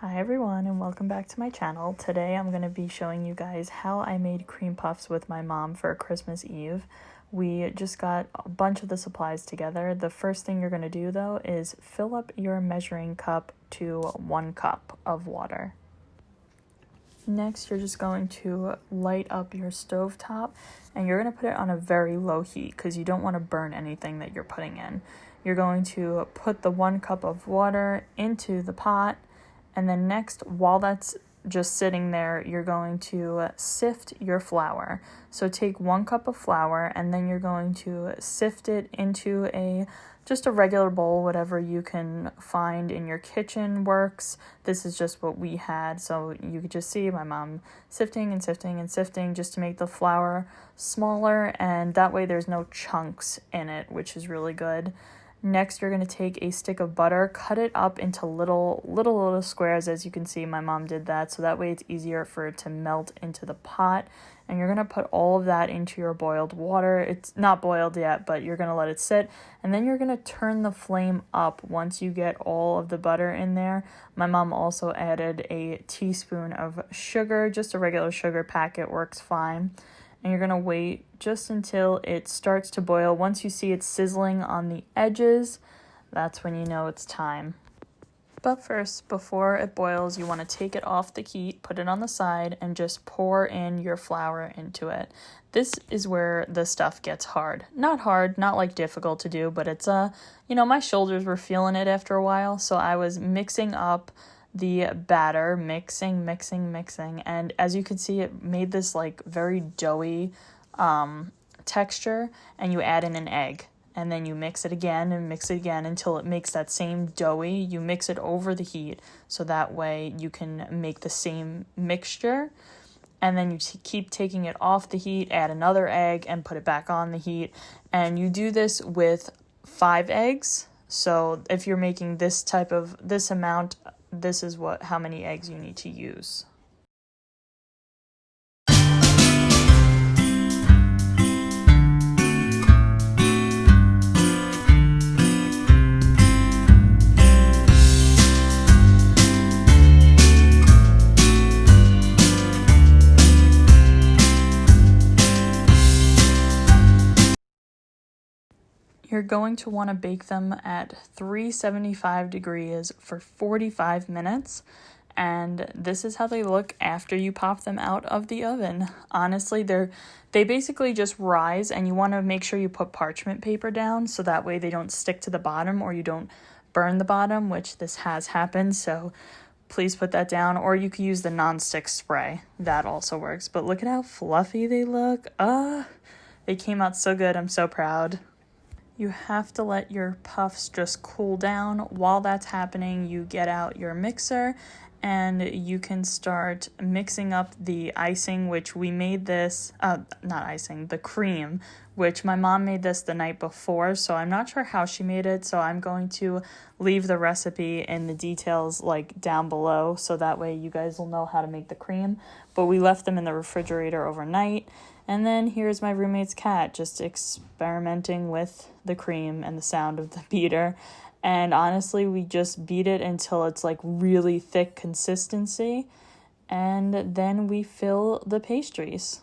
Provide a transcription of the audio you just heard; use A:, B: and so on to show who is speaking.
A: Hi everyone and welcome back to my channel. Today I'm going to be showing you guys how I made cream puffs with my mom for Christmas Eve. We just got a bunch of the supplies together. The first thing you're going to do though is fill up your measuring cup to 1 cup of water. Next you're just going to light up your stove top and you're going to put it on a very low heat because you don't want to burn anything that you're putting in. You're going to put the 1 cup of water into the pot. And then next, while that's just sitting there, you're going to sift your flour. So take 1 cup of flour and then you're going to sift it into just a regular bowl, whatever you can find in your kitchen works. This is just what we had. So you could just see my mom sifting and sifting and sifting just to make the flour smaller. And that way there's no chunks in it, which is really good. Next, you're going to take a stick of butter, cut it up into little squares. As you can see, my mom did that, so that way it's easier for it to melt into the pot. And you're going to put all of that into your boiled water. It's not boiled yet, but you're going to let it sit. And then you're going to turn the flame up once you get all of the butter in there. My mom also added a teaspoon of sugar. Just a regular sugar packet works fine. And you're going to wait just until it starts to boil. Once you see it sizzling on the edges, that's when you know it's time. But first, before it boils, you want to take it off the heat, put it on the side, and just pour in your flour into it. This is where the stuff gets hard. Not hard, not like difficult to do, but it's, my shoulders were feeling it after a while, so I was mixing up the batter, mixing, and as you can see, it made this like very doughy texture, and you add in an egg, and then you mix it again until it makes that same doughy. You mix it over the heat, so that way you can make the same mixture, and then you keep taking it off the heat, add another egg, and put it back on the heat, and you do this with 5 eggs. So if you're making this amount, this is how many eggs you need to use. You're going to want to bake them at 375 degrees for 45 minutes. And this is how they look after you pop them out of the oven. Honestly, they basically just rise, and you want to make sure you put parchment paper down so that way they don't stick to the bottom or you don't burn the bottom, which this has happened. So please put that down, or you could use the nonstick spray. That also works. But look at how fluffy they look. They came out so good. I'm so proud. You have to let your puffs just cool down. While that's happening, you get out your mixer and you can start mixing up the icing, which we made this, the cream, which my mom made this the night before, so I'm not sure how she made it, so I'm going to leave the recipe in the details down below, so that way you guys will know how to make the cream. But we left them in the refrigerator overnight. And then here's my roommate's cat just experimenting with the cream and the sound of the beater. And honestly, we just beat it until it's really thick consistency. And then we fill the pastries.